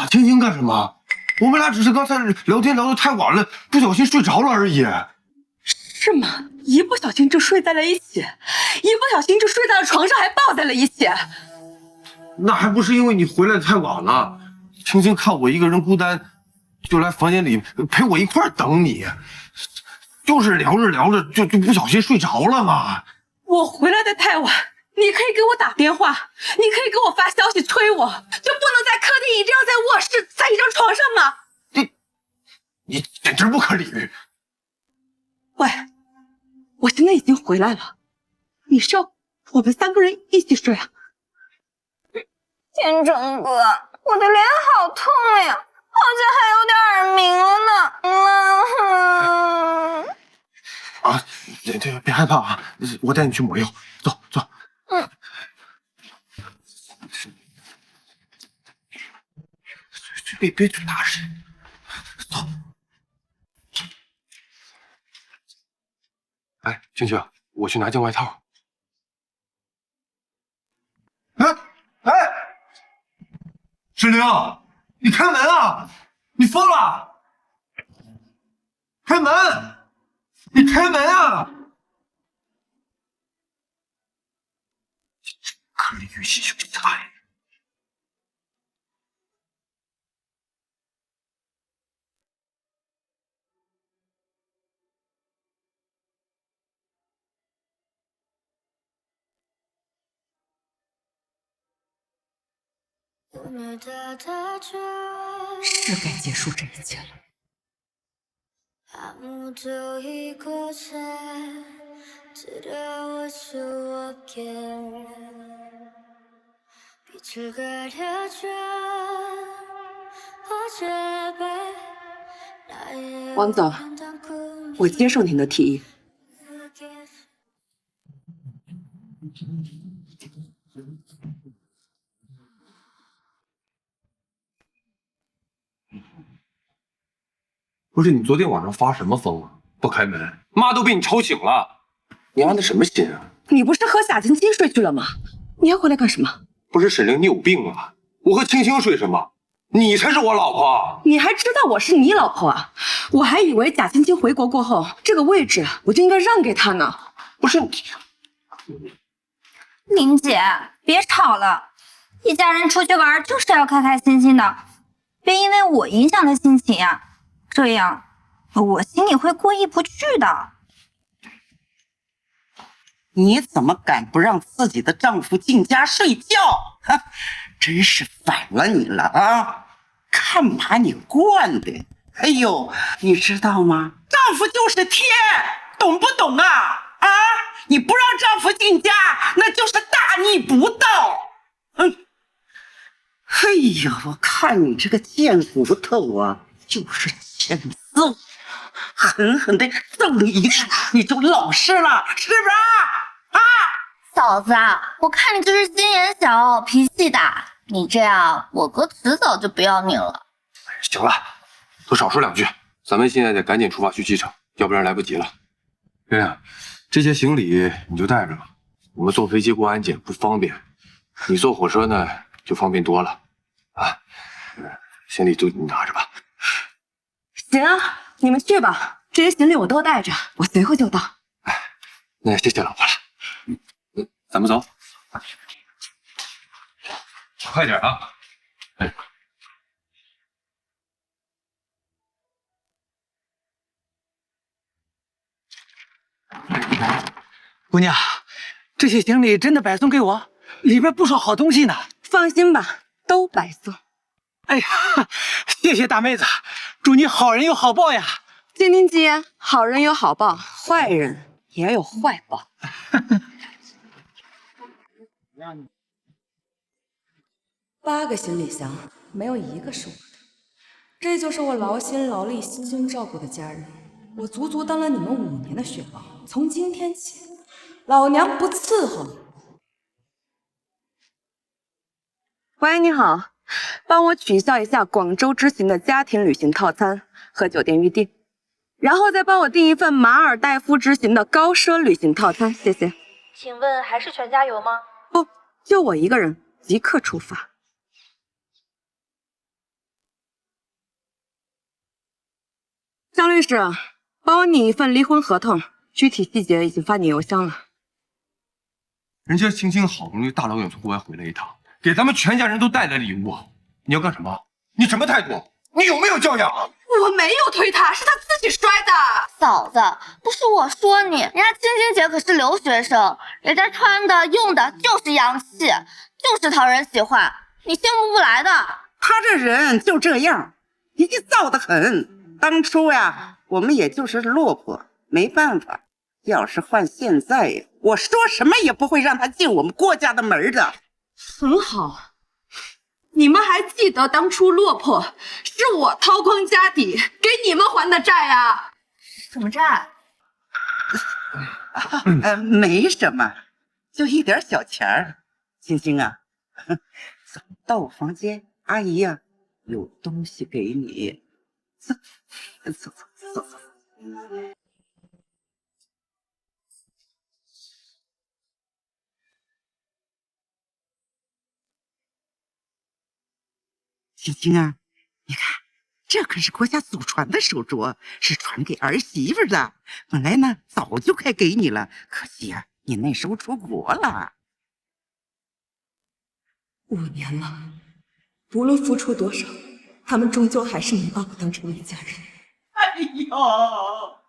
青青干什么？我们俩只是刚才聊天聊得太晚了，不小心睡着了而已。是吗？一不小心就睡在了一起，一不小心就睡在了床上，还抱在了一起。那还不是因为你回来太晚了。青青看我一个人孤单，就来房间里陪我一块儿等你。就是聊着聊着就不小心睡着了嘛。我回来的太晚，你可以给我打电话，你可以给我发消息催我，就不能在客厅，一定要在卧室，在一张床上吗？你简直不可理喻！喂，我现在已经回来了，你是要我们3个人一起睡啊？天成哥，我的脸好痛呀，好像还有点耳鸣了呢。啊，对，别害怕啊，我带你去抹药。走走。别打人。走。哎，青青，我去拿件外套。哎，沈凌，你开门啊！你疯了！开门！你开门啊！可理喻心胸差呀！是该结束这一切了。王总，我接受您的提议。不是你昨天晚上发什么疯啊？不开门，妈都被你吵醒了，你安的什么心啊？你不是和贾青青睡去了吗？你还回来干什么？不是沈凌，你有病啊！我和青青睡什么？你才是我老婆！你还知道我是你老婆啊？我还以为贾青青回国过后，这个位置我就应该让给她呢。不是你，林姐，别吵了，一家人出去玩就是要开开心心的，别因为我影响了心情呀，这样我心里会过意不去的。你怎么敢不让自己的丈夫进家睡觉？哈，真是反了你了啊！看把你惯的！哎呦，你知道吗？丈夫就是天，懂不懂啊？啊，你不让丈夫进家，那就是大逆不道。哎呀，我看你这个贱骨头啊，就是欠揍，狠狠的揍你一顿，你就老实了，是不是？嫂子，我看你就是心眼小，脾气大，你这样我哥迟早就不要你了。行了，都少说2句，咱们现在得赶紧出发去机场，要不然来不及了。月亮，这些行李你就带着吧，我们坐飞机过安检不方便，你坐火车呢就方便多了啊。行李都你拿着吧。行啊，你们去吧，这些行李我都带着，我随后就到。哎，那谢谢老婆了。咱们走，快点啊！哎，姑娘，这些行李真的白送给我，里边不少好东西呢。放心吧，都白送。哎呀，谢谢大妹子，祝你好人有好报呀！晶晶姐，好人有好报，坏人也有坏报。8个行李箱，没有一个是我的，这就是我劳心劳力、悉心照顾的家人。我足足当了你们5年的血包，从今天起，老娘不伺候你。喂，你好，帮我取消一下广州之行的家庭旅行套餐和酒店预订，然后再帮我订一份马尔代夫之行的高奢旅行套餐，谢谢。请问还是全家游吗？不，就我一个人，即刻出发。张律师，帮我拟一份离婚合同，具体细节已经发你邮箱了。人家青青好不容易大老远从国外回来一趟，给咱们全家人都带来礼物，你要干什么？你什么态度？你有没有教养？我没有推他，是他自己摔的。嫂子，不是我说你，人家青青姐可是留学生，人家穿的用的就是洋气，就是讨人喜欢，你羡慕不来的。他这人就这样，脾气躁得很。当初呀，我们也就是落魄，没办法。要是换现在呀，我说什么也不会让他进我们郭家的门的。很好，你们还记得当初落魄是我掏空家底给你们还的债啊？什么债？没什么，就一点小钱儿。青青啊，走到我房间，阿姨呀，有东西给你。走，走走走走。青青啊，你看，这可是国家祖传的手镯，是传给儿媳妇的。本来呢，早就该给你了，可惜啊，你那时候出国了。5年了，不论付出多少，他们终究还是能把我当成一家人。哎呦，我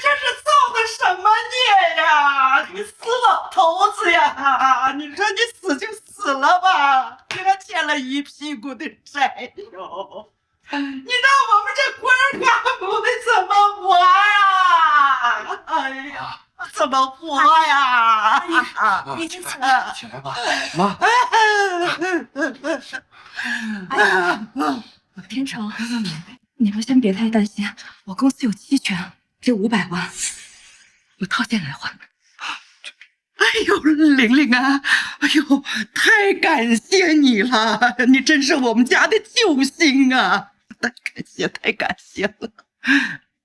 这是造的什么孽呀！你死老头子呀！你说你死就死了吧，给他欠了一屁股的债哟！你让我们这官儿干部的怎么活呀？哎呀，怎么活呀？你先起来，起来吧，妈。天成，你们先别太担心，我公司有期权，这500万我套现来还。哎呦，玲玲啊，哎呦，太感谢你了，你真是我们家的救星啊！太感谢了。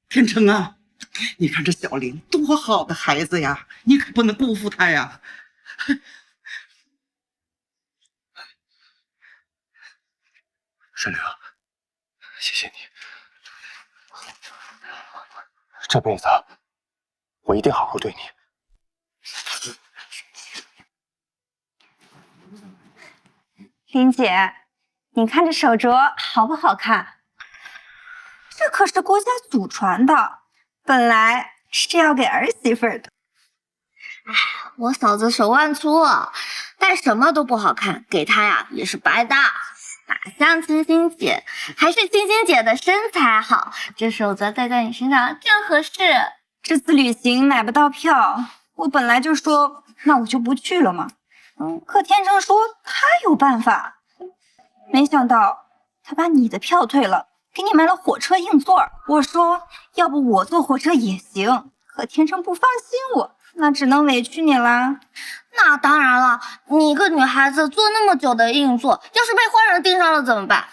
天成啊，你看这小玲多好的孩子呀，你可不能辜负她呀。沈凌，谢谢你，这辈子我一定好好对你。林姐，你看这手镯好不好看？这可是郭家祖传的，本来是要给儿媳妇的。我嫂子手腕粗，戴什么都不好看，给她呀也是白搭。哪像青青姐，还是青青姐的身材好，这手镯戴在你身上正合适。这次旅行买不到票，我本来就说那我就不去了嘛。可天成说他有办法，没想到他把你的票退了，给你买了火车硬座。我说要不我坐火车也行，可天成不放心我，那只能委屈你啦。那当然了，你一个女孩子坐那么久的硬座，要是被坏人盯上了怎么办？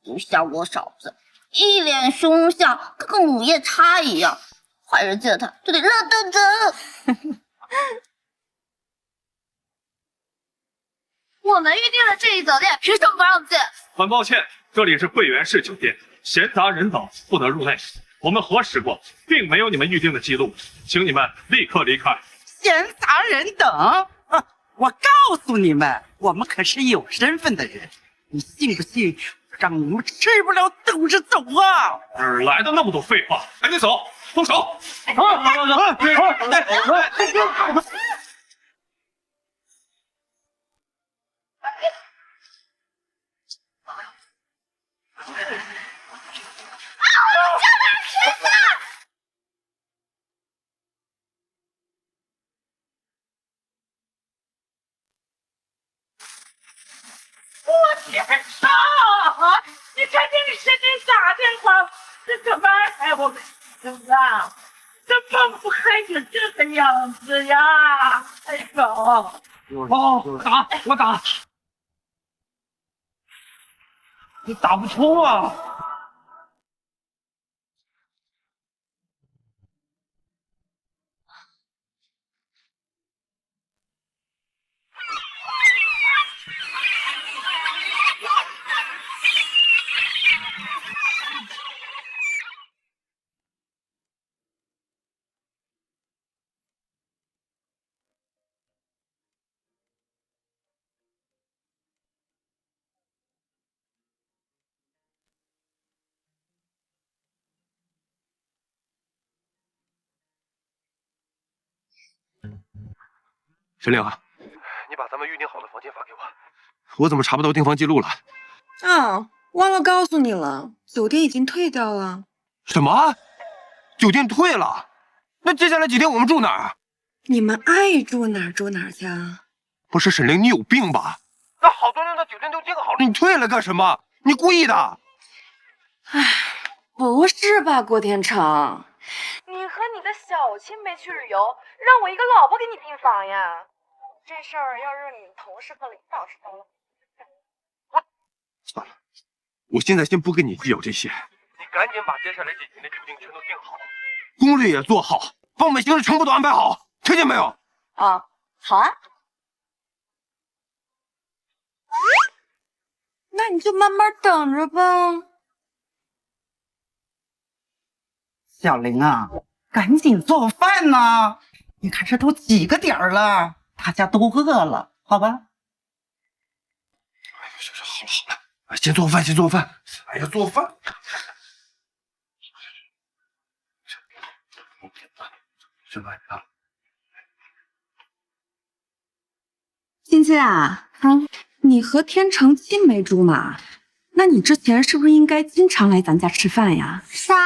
不像我嫂子，一脸凶相，跟个母夜叉一样，坏人见了她就得乐得整。我们预定了这一酒店，凭什么不让进？很抱歉，这里是汇源式酒店，闲杂人等不得入内。我们核实过，并没有你们预定的记录，请你们立刻离开。闲杂人等，我告诉你们，我们可是有身份的人，你信不信让你们吃不了兜着走啊？哪儿来的那么多废话？赶紧走，动手！我天哪！你看这是你打电话，这怎么安排我们行啊？怎么不还是这个样子呀？哎呦！打，我打。你打不通啊！沈凌啊，你把咱们预定好的房间发给我，我怎么查不到订房记录了？啊，忘了告诉你了，酒店已经退掉了。什么？酒店退了？那接下来几天我们住哪儿？你们爱住哪儿住哪儿去啊？不是沈凌，你有病吧？那好多人的酒店都订好了，你退了干什么？你故意的？唉，不是吧，郭天成？你和你的小青梅去旅游，让我一个老婆给你订房呀？这事儿要是你同事和领导知道了，算了，我现在先不跟你计较这些，你赶紧把接下来几天的酒店全都订好，攻略也做好，把我们行程全部都安排好，听见没有？啊，好啊。那你就慢慢等着吧。小玲啊，赶紧做饭呐！你看这都几个点儿了，大家都饿了，好吧？好了好了，先做饭，先做饭。哎呀，做饭。吃饭啊！欣欣啊，你和天成青梅竹马，那你之前是不是应该经常来咱家吃饭呀？是啊，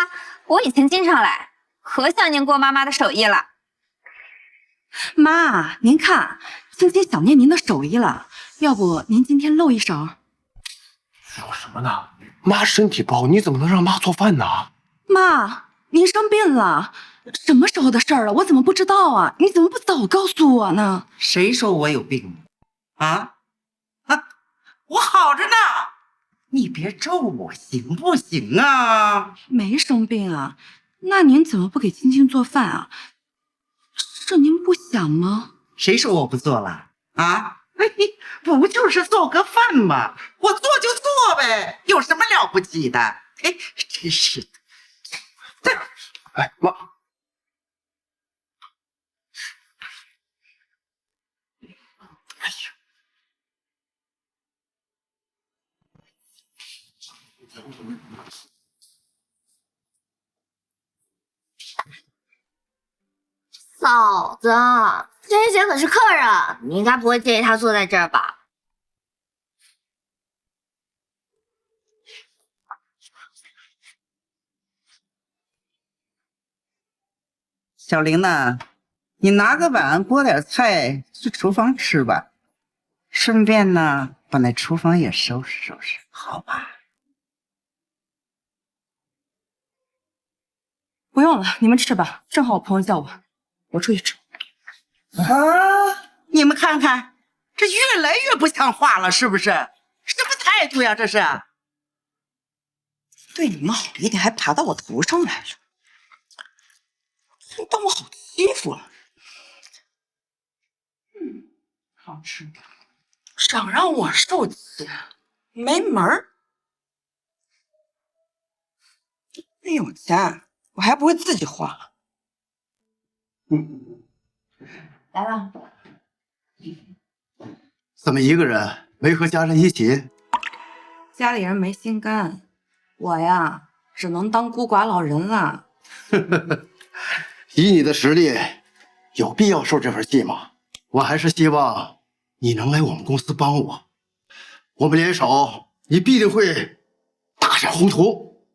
我以前经常来，可想念郭妈妈的手艺了。妈，您看，欣欣想念您的手艺了，要不您今天露一手？说什么呢？妈身体不好，你怎么能让妈做饭呢？妈，您生病了，什么时候的事儿了？我怎么不知道啊？你怎么不早告诉我呢？谁说我有病啊？我好着呢，你别咒我行不行啊？没生病啊，那您怎么不给青青做饭啊？是您不想吗？谁说我不做了啊？不就是做个饭吗？我做就做呗，有什么了不起的？哎，真是的。哎，妈。哎呀，嫂子，这些可是客人，你应该不会介意他坐在这儿吧？小玲呢？你拿个碗拨点菜去厨房吃吧，顺便呢把那厨房也收拾收拾，好吧？不用了，你们吃吧，正好我朋友叫我，我出去吃。啊！你们看看，这越来越不像话了，是不是？什么态度呀？这是对你们好一点，还爬到我头上来了，当我好欺负了。好吃，想让我受气，没门儿。没有钱，我还不会自己花。来了。怎么一个人没和家人一起？家里人没心肝，我呀只能当孤寡老人了。以你的实力，有必要受这份气吗？我还是希望你能来我们公司帮我，我们联手，你必定会大展宏图。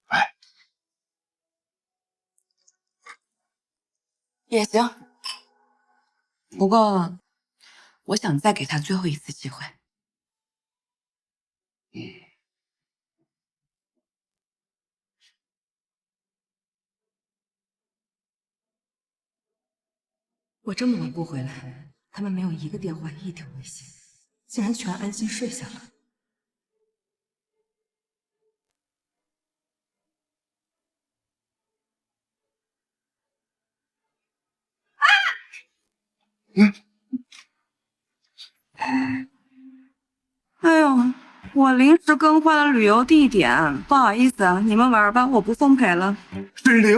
哎，也行，不过我想再给他最后一次机会。我这么晚不回来，他们没有一个电话，一条微信，竟然全安心睡下了。哎呦，我临时更换了旅游地点，不好意思啊，你们玩吧，我不奉陪了。沈凌，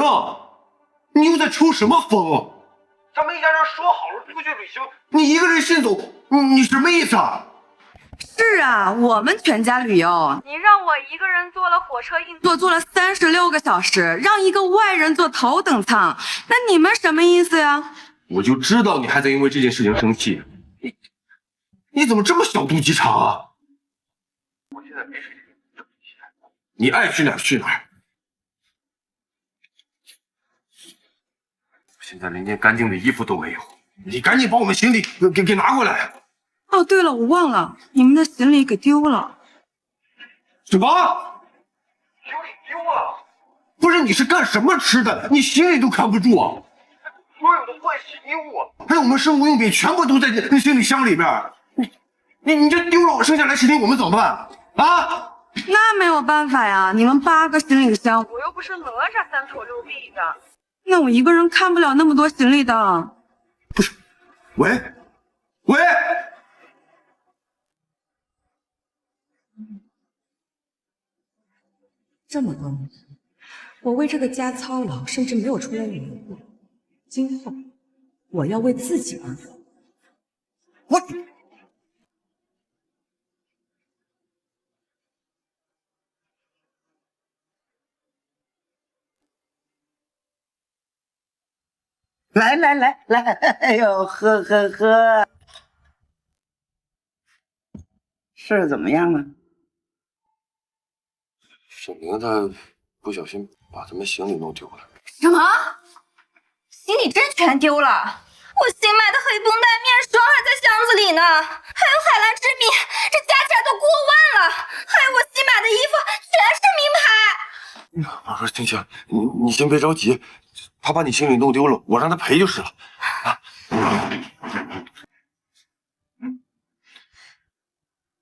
你又在抽什么风？咱们一家人说好了出去旅行，你一个人先走，你什么意思啊？是啊，我们全家旅游，你让我一个人坐了火车硬坐了36个小时，让一个外人坐头等舱，那你们什么意思呀？我就知道你还在因为这件事情生气，你怎么这么小肚鸡肠啊？我现在没时间跟你争气，你爱去哪儿去哪儿。现在连件干净的衣服都没有，你赶紧把我们行李给拿过来。哦，对了，我忘了，你们的行李给丢了。什么？行李丢了？不是，你是干什么吃的？你行李都扛不住啊！所有的换洗衣物，还有我们生活用品，全部都在那行李箱里边。你这丢了我剩下来10天，我们怎么办啊？那没有办法呀，你们8个行李箱，我又不是哪吒3头6臂的。那我一个人看不了那么多行李的。不是，喂，这么多年，我为这个家操劳，甚至没有出来旅游过。今后，我要为自己而活。我。来，哎呦，喝，事儿怎么样了？沈凌她不小心把咱们行李弄丢了。什么？行李真全丢了？我新买的黑绷带、面霜还在箱子里呢，还有海蓝之谜，这加起来都过万了。还有我新买的衣服，全是名牌。我说晴，你先别着急，他把你行李弄丢了，我让他赔就是了。啊！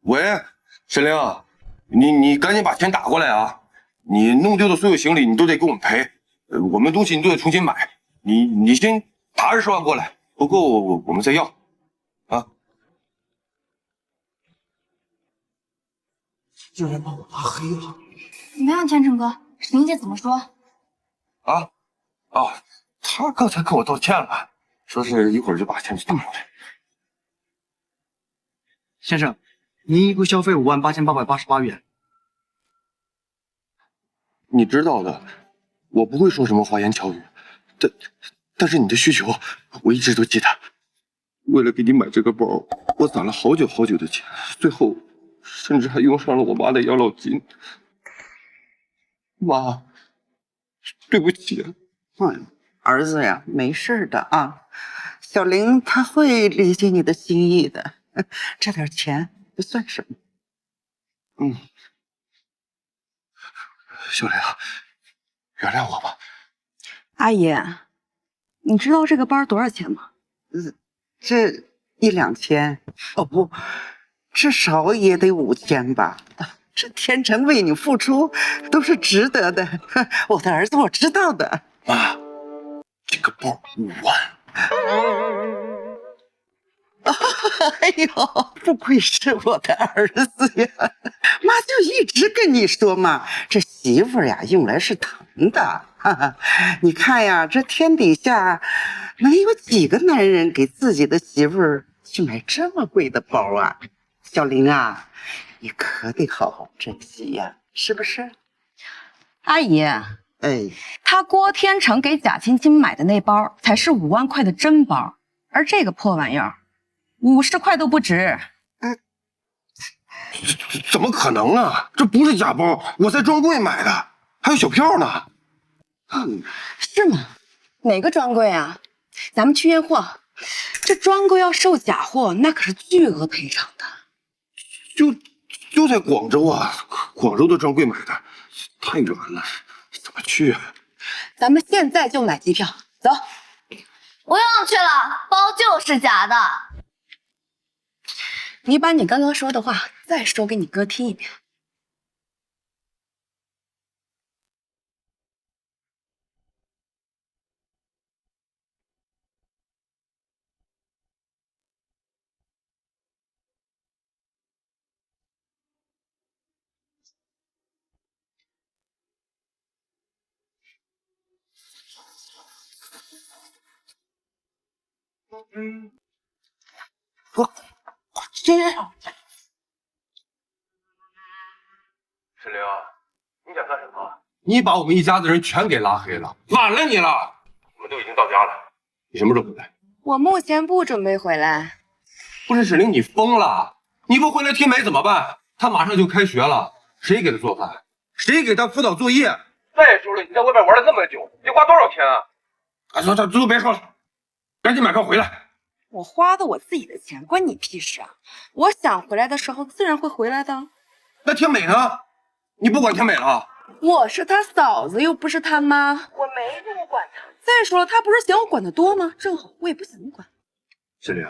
喂，沈凌，你赶紧把钱打过来啊！你弄丢的所有行李你都得给我们赔，我们东西你都得重新买。你先打20万过来，不够我们再要。啊！有人把我拉黑了。怎么样，天成哥？沈凌姐怎么说？他刚才跟我道歉了，说是一会儿就把钱打过来。先生，您一共消费58888元。你知道的，我不会说什么花言巧语，但是你的需求我一直都记得。为了给你买这个包，我攒了好久的钱，最后甚至还用上了我妈的养老金。妈，对不起啊。儿子呀，没事的啊，小玲她会理解你的心意的，这点钱不算什么。小玲，原谅我吧。阿姨，你知道这个包多少钱吗？这1、2千，哦不，至少也得5000吧。这天成为你付出都是值得的，我的儿子我知道的。妈，这个包5万。哎呦，不愧是我的儿子呀！妈就一直跟你说嘛，这媳妇呀用来是疼的。哈哈，你看呀，这天底下能有几个男人给自己的媳妇儿去买这么贵的包啊？小玲啊，你可得好好珍惜呀，是不是？阿姨，哎，他郭天成给贾青青买的那包才是5万块的真包，而这个破玩意儿50块都不值。怎么可能啊？这不是假包，我在专柜买的，还有小票呢。是吗？哪个专柜啊？咱们去验货。这专柜要售假货，那可是巨额赔偿的。就在广州啊，广州的专柜买的，太远了，怎么去啊？咱们现在就买机票，走。不用去了，包就是假的。你把你刚刚说的话再说给你哥听一遍。我这你把我们一家子人全给拉黑了，晚了你了。我们都已经到家了，你什么时候回来？我目前不准备回来。不是史玲，你疯了？你不回来，天美怎么办？他马上就开学了，谁给他做饭？谁给他辅导作业？再说了，你在外边玩了那么久，你花多少钱啊？啊，算了，都别说了，赶紧买票回来。我花的我自己的钱，关你屁事啊！我想回来的时候，自然会回来的。那天美呢？你不管天美了？我是他嫂子，又不是他妈，我没这么管他。再说了，他不是嫌我管得多吗？正好我也不想管。志玲，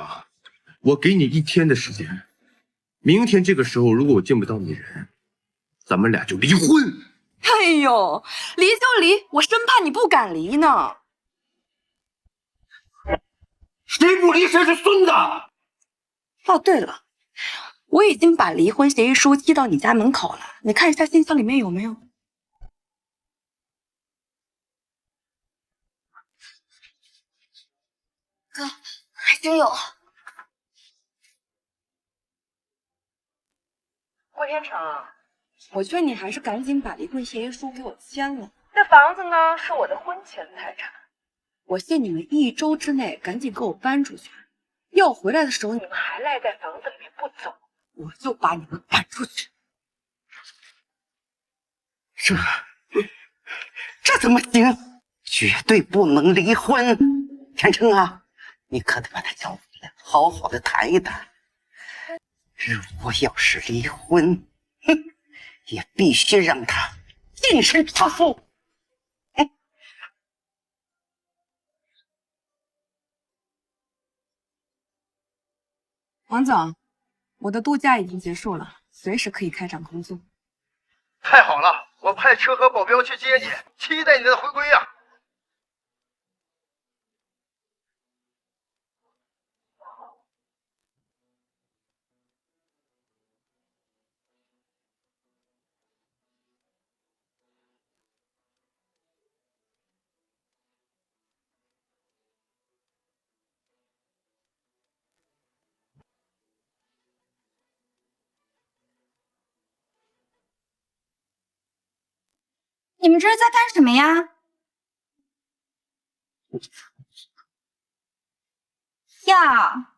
我给你1天的时间，明天这个时候如果我见不到你人，咱们俩就离婚。哎呦，离就离，我生怕你不敢离呢。谁不离谁是孙子。哦，对了，我已经把离婚协议书寄到你家门口了，你看一下信箱里面有没有？哥，还真有。郭天成，我劝你还是赶紧把离婚协议书给我签了。这房子呢是我的婚前财产，我限你们1周之内赶紧给我搬出去，要回来的时候你们还赖在房子里面不走。我就把你们赶出去。这怎么行？绝对不能离婚！天成啊，你可得把他叫回来，好好的谈一谈。如果要是离婚，哼，也必须让他净身出户。王总，我的度假已经结束了，随时可以开展工作。太好了，我派车和保镖去接你，期待你的回归呀！你们这是在干什么呀？呀，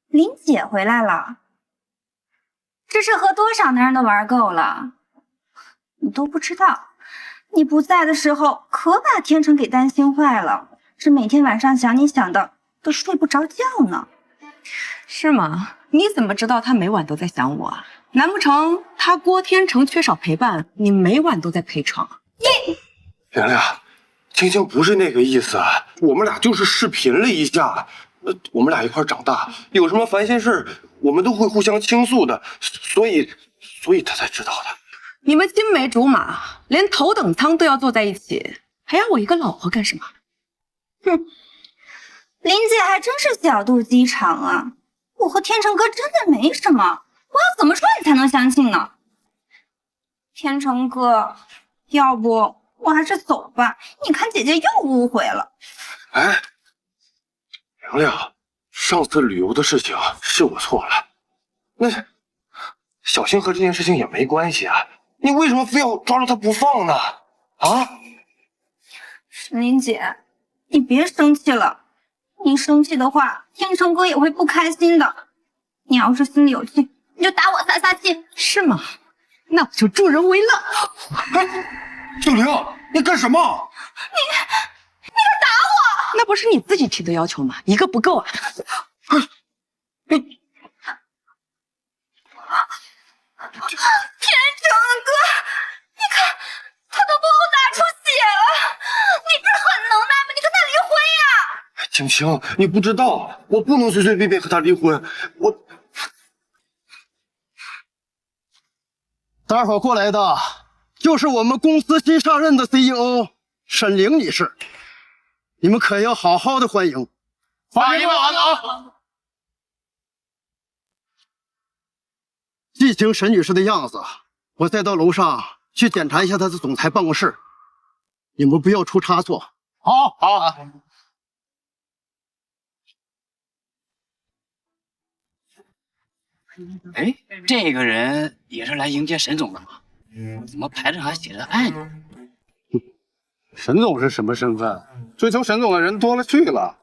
林姐回来了，这是和多少男人都玩够了？你都不知道，你不在的时候可把天成给担心坏了，这每天晚上想你想的都睡不着觉呢。是吗？你怎么知道他每晚都在想我啊？难不成他郭天成缺少陪伴，你每晚都在陪床？玲玲，青青不是那个意思，我们俩就是视频了一下。我们俩一块长大，有什么烦心事我们都会互相倾诉的，所以他才知道的。你们青梅竹马，连头等舱都要坐在一起，还要我一个老婆干什么？哼，林姐还真是小肚鸡肠啊！我和天成哥真的没什么，我要怎么说你才能相信呢？天成哥，要不我还是走吧，你看姐姐又误会了。哎，玲玲，上次旅游的事情是我错了，那小星和这件事情也没关系啊，你为什么非要抓住他不放呢？啊，林姐，你别生气了，你生气的话，天成哥也会不开心的。你要是心里有气，你就打我撒撒气。是吗？那我就助人为乐。小玲，你干什么？你敢打我？那不是你自己提的要求吗？一个不够啊！天成哥，你看他都给我打出血了，你不是很能耐吗？你跟他离婚呀！青青，你不知道，我不能随随便便和他离婚。待会儿过来的就是我们公司新上任的 CEO 沈玲女士，你们可要好好的欢迎。欢迎王总。记清沈女士的样子，我再到楼上去检查一下她的总裁办公室，你们不要出差错。好。哎，这个人也是来迎接沈总的吗？怎么牌子上还写着爱呢？沈总是什么身份？追求沈总的人多了去了，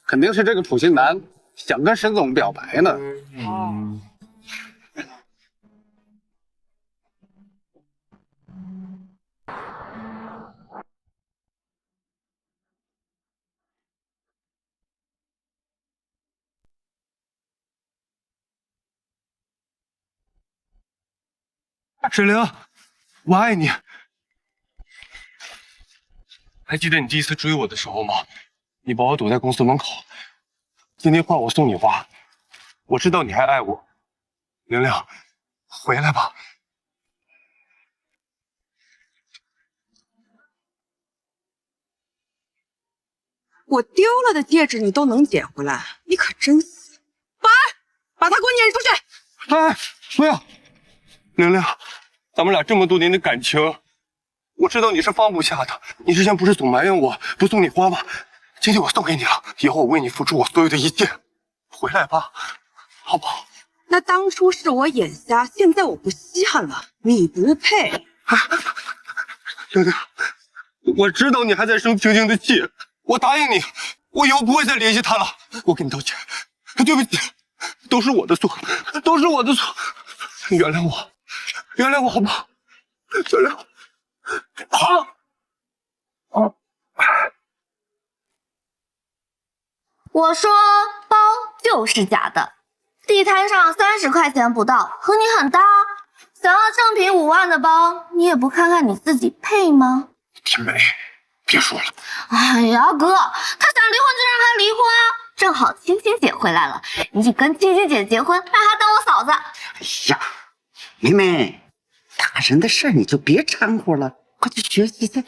肯定是这个普信男想跟沈总表白呢。沈凌，我爱你。还记得你第一次追我的时候吗？你把我堵在公司门口，今天换我送你花。我知道你还爱我，玲玲，回来吧。我丢了的戒指你都能捡回来，你可真死！保安，把他给我撵出去！哎，不要，玲玲，咱们俩这么多年的感情，我知道你是放不下的。你之前不是总埋怨我不送你花吗？今天我送给你了，以后我为你付出我所有的一切。回来吧，好不好？那当初是我眼瞎，现在我不稀罕了，你不配。玲玲，我知道你还在生青青的气，我答应你，我以后不会再联系他了。我跟你道歉，对不起，都是我的错，都是我的错，原谅我，原谅我好不好？原谅我。好。我说包就是假的，地摊上30块钱不到，和你很搭。想要正品5万的包，你也不看看你自己配吗？天美，别说了。哎呀，哥，他想离婚就让他离婚啊！正好青青姐回来了，你跟青青姐结婚，让她当我嫂子。哎呀，妹妹，大人的事你就别掺和了，快去学习去。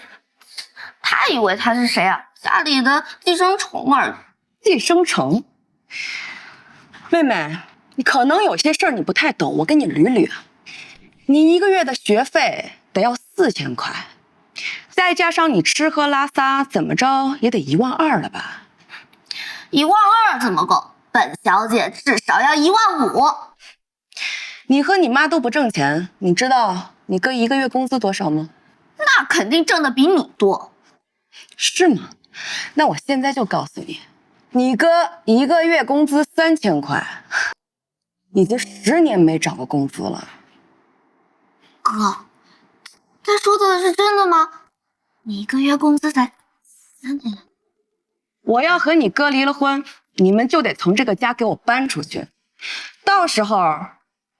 他以为他是谁啊？家里的寄生虫儿。寄生虫。妹妹，你可能有些事儿你不太懂，我跟你捋捋啊。你1个月的学费得要4000块，再加上你吃喝拉撒，怎么着也得12000了吧？12000怎么够？本小姐至少要15000。你和你妈都不挣钱，你知道你哥1个月工资多少吗？那肯定挣的比你多。是吗？那我现在就告诉你，你哥1个月工资3000块，已经10年没涨过工资了。哥，他说的是真的吗？你1个月工资才3000。我要和你哥离了婚，你们就得从这个家给我搬出去。到时候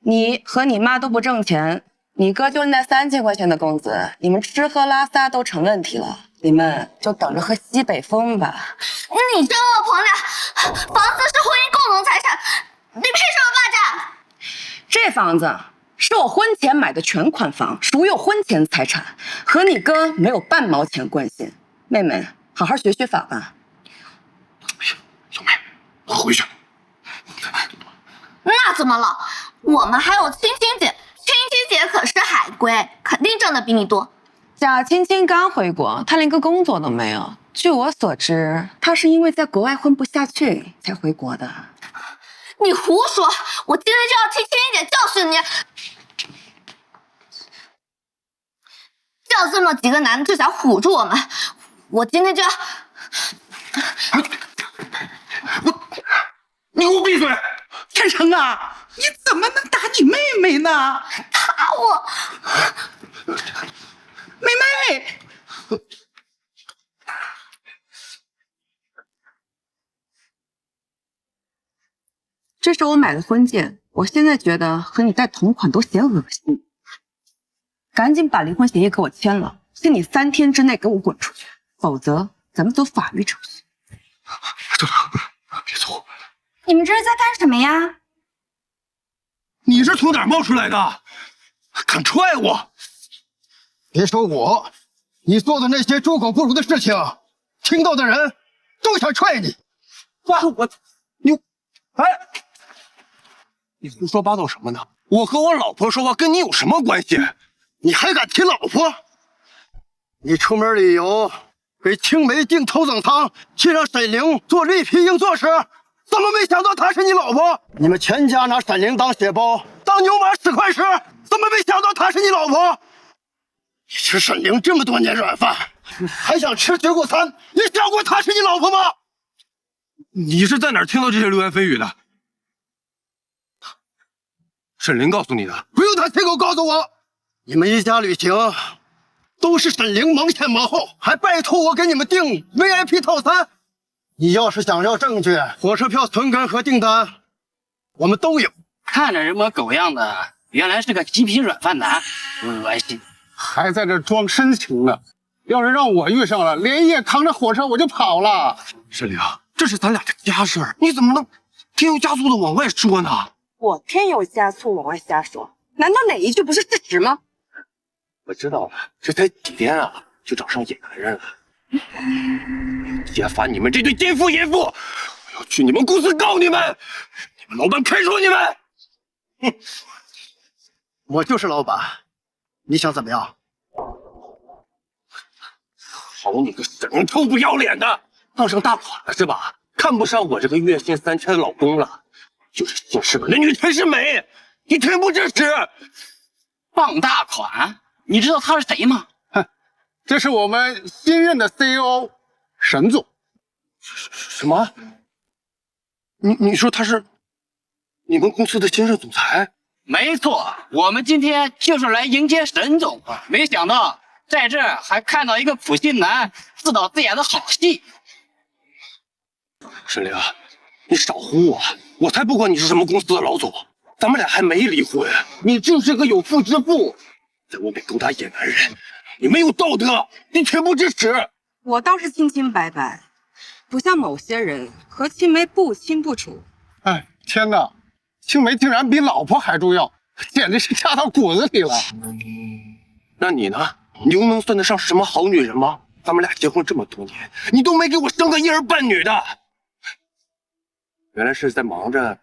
你和你妈都不挣钱，你哥就那3000块钱的工资，你们吃喝拉撒都成问题了。你们就等着喝西北风吧。你真恶婆娘！房子是婚姻共同财产，你凭什么霸占？这房子是我婚前买的全款房，属于我婚前财产，和你哥没有半毛钱关系。妹妹，好好学学法吧。小梅，我回去。那怎么了？我们还有青青姐，青青姐可是海归，肯定挣的比你多。贾青青刚回国，她连个工作都没有。据我所知，她是因为在国外混不下去才回国的。你胡说！我今天就要替青青姐教训你。叫这么几个男的就想唬住我们，我今天就要……你给我闭嘴！天成啊，你怎么能打你妹妹呢？打我！妹妹，这是我买的婚戒，我现在觉得和你戴同款都嫌恶心。赶紧把离婚协议给我签了，限你3天之内给我滚出去，否则咱们走法律程序。等等，别走！你们这是在干什么呀？你是从哪儿冒出来的？敢踹我！别说我，你做的那些猪狗不如的事情，听到的人都想踹你。你胡说八道什么呢？我和我老婆说话跟你有什么关系？你还敢提老婆？你出门旅游给青梅订头等舱，去让沈凌做绿皮硬座时，怎么没想到她是你老婆？你们全家拿沈凌当血包，当牛马使唤时，怎么没想到她是你老婆？你吃沈凌这么多年软饭，还想吃绝骨餐？你想过她是你老婆吗？你是在哪儿听到这些流言蜚语的？沈凌告诉你的？不用他亲口告诉我。你们一家旅行都是沈凌忙前忙后，还拜托我给你们订 VIP 套餐。你要是想要证据，火车票存根和订单我们都有。看着人模狗样的，原来是个极品软饭男，恶心！还在这装深情呢。要是让我遇上了，连夜扛着火车我就跑了。沈凌，这是咱俩的家事儿，你怎么能添油加醋的往外说呢？我添油加醋往外瞎说，难道哪一句不是事实吗？我知道了，这才几天啊，就找上野男人了。揭发你们这对奸夫淫妇！我要去你们公司告你们，你们老板开除你们！哼，我就是老板，你想怎么样？好你个沈凌臭不要脸的，傍上大款了是吧？看不上我这个月薪3000的老公了，就是姓氏本的女才是美，你恬不知耻！傍大款，你知道他是谁吗？哼，这是我们新任的 CEO 沈总。什么？你说他是你们公司的新任总裁？没错，我们今天就是来迎接沈总，没想到在这儿还看到一个普信男自导自演的好戏。沈凌，你少唬我！我才不管你是什么公司的老总，咱们俩还没离婚，你就是个有妇之夫，在外面勾搭野男人，你没有道德，你恬不知耻！我倒是清清白白，不像某些人和青梅不清不楚。哎，天哪，青梅竟然比老婆还重要，简直是掐到骨子里了。那你呢？你又能算得上是什么好女人吗？咱们俩结婚这么多年，你都没给我生个一儿半女的，原来是在忙着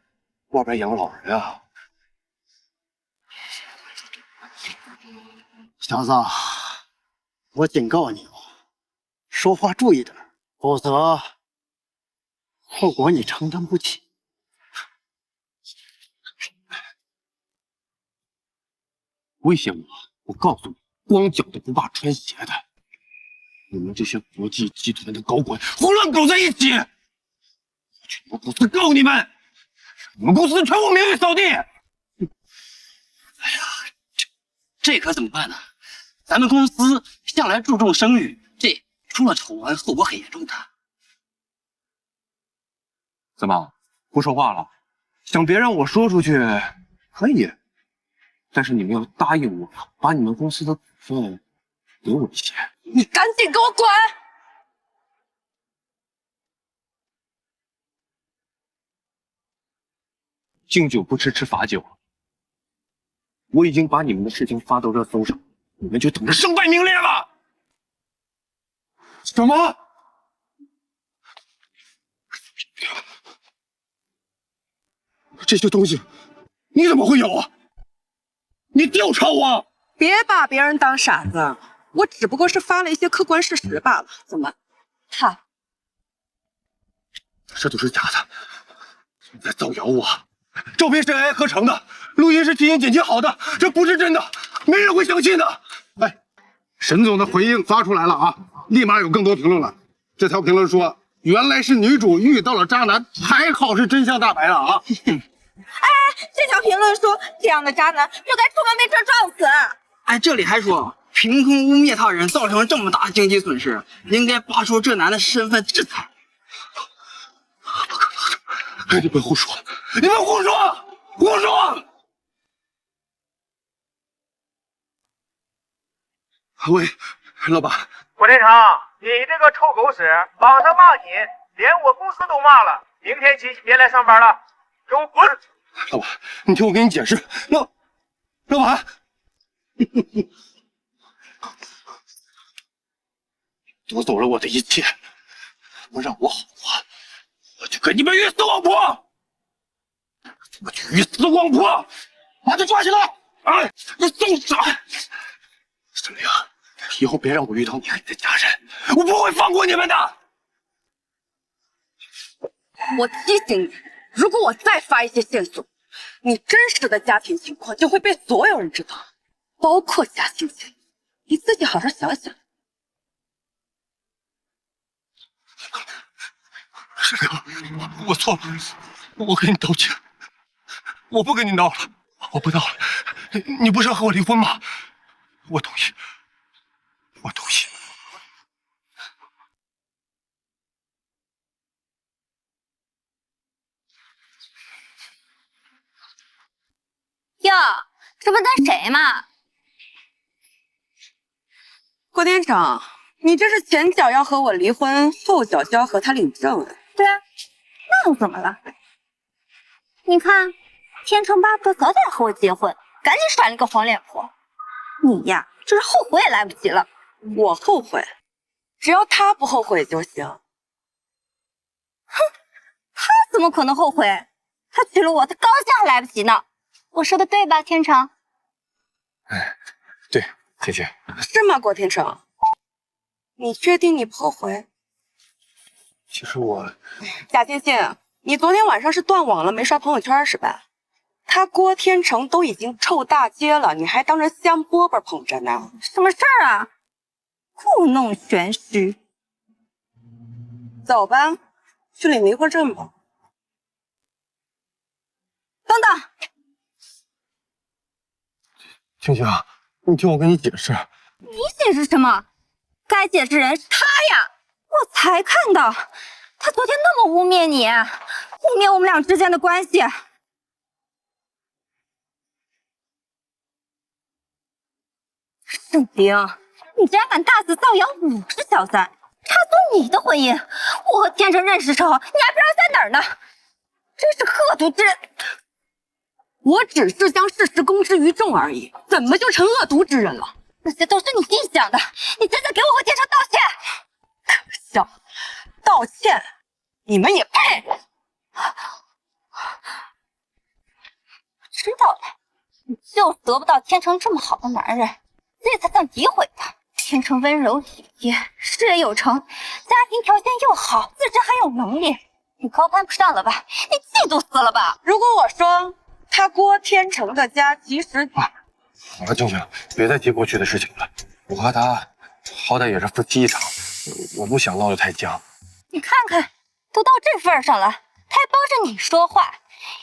外边养老人啊！小子，我警告你哦，说话注意点，否则后果你承担不起。威胁我？我告诉你，光脚的不怕穿鞋的。你们这些国际集团的高管胡乱搞在一起，我去你们公司告你们，你们公司全部名誉扫地！哎呀，这可怎么办呢？咱们公司向来注重声誉，这出了丑闻，后果很严重的。怎么不说话了？想别让我说出去可以，但是你们要答应我，把你们公司的股份给我一些。你赶紧给我滚！敬酒不吃吃罚酒。我已经把你们的事情发到热搜上，你们就等着身败名裂吧！什么？这些东西你怎么会有啊？你调查我？别把别人当傻子，我只不过是发了一些客观事实罢了。怎么？这都是假的，你在造谣我！照片是 AI 合成的，录音是提前剪辑好的，这不是真的，没人会相信的。哎，沈总的回应发出来了啊，立马有更多评论了。这条评论说，原来是女主遇到了渣男，还好是真相大白了啊。哎，这条评论说这样的渣男就该出门被车撞死。哎，这里还说凭空污蔑他人，造成这么大经济损失，应该扒出这男的身份制裁。不可能！你们胡说！你们胡说！胡说！喂，老板，郭天成，你这个臭狗屎，网上骂你，连我公司都骂了。明天起别来上班了，给我滚！老板，你听我给你解释。老板，夺走了我的一切，不让我好过，我就跟你们鱼死网破！我去鱼死网破！把他抓起来！哎，你动手！沈凌，以后别让我遇到你和你的家人，我不会放过你们的！我提醒你，如果我再发一些线索，你真实的家庭情况就会被所有人知道，包括嘉欣姐。你自己好好想想。沈哥，我错了，我给你道歉，我不跟你闹了，我不闹了。你不是要和我离婚吗？我同意，我同意。哟，这不等谁吗？郭店长，你这是前脚要和我离婚，后脚就要和他领证。对啊，那又怎么了？你看，天成巴不得早点和我结婚，赶紧甩了个黄脸婆。你呀，就是后悔也来不及了。我后悔，只要他不后悔就行。哼，他怎么可能后悔？他娶了我，他高兴还来不及呢。我说的对吧，天成？哎，对，姐姐。是吗，郭天成？你确定你不后悔？其实我……贾欣欣，你昨天晚上是断网了，没刷朋友圈是吧？他郭天成都已经臭大街了，你还当着香饽饽捧着呢？什么事儿啊？故弄玄虚。走吧，去领离婚证吧。等等。青青，你听我跟你解释。你解释什么？该解释人是他呀！我才看到，他昨天那么污蔑你，污蔑我们俩之间的关系。盛冰，你竟然敢大肆造谣50小三，插足你的婚姻！我和天成认识的时候，你还不知道在哪儿呢，真是恶毒之人！我只是将事实公之于众而已，怎么就成恶毒之人了？那些都是你臆想的，你现在给我和天成道歉！可笑，道歉，你们也配？知道了，你就是得不到天成这么好的男人，所以才想诋毁他。天成温柔体贴，事业有成，家庭条件又好，自身还有能力，你高攀不上了吧？你嫉妒死了吧？如果我说他郭天成的家其实……好了，静静，别再提过去的事情了。我和他好歹也是夫妻一场，我不想闹得太僵。你看看，都到这份上了，他还帮着你说话。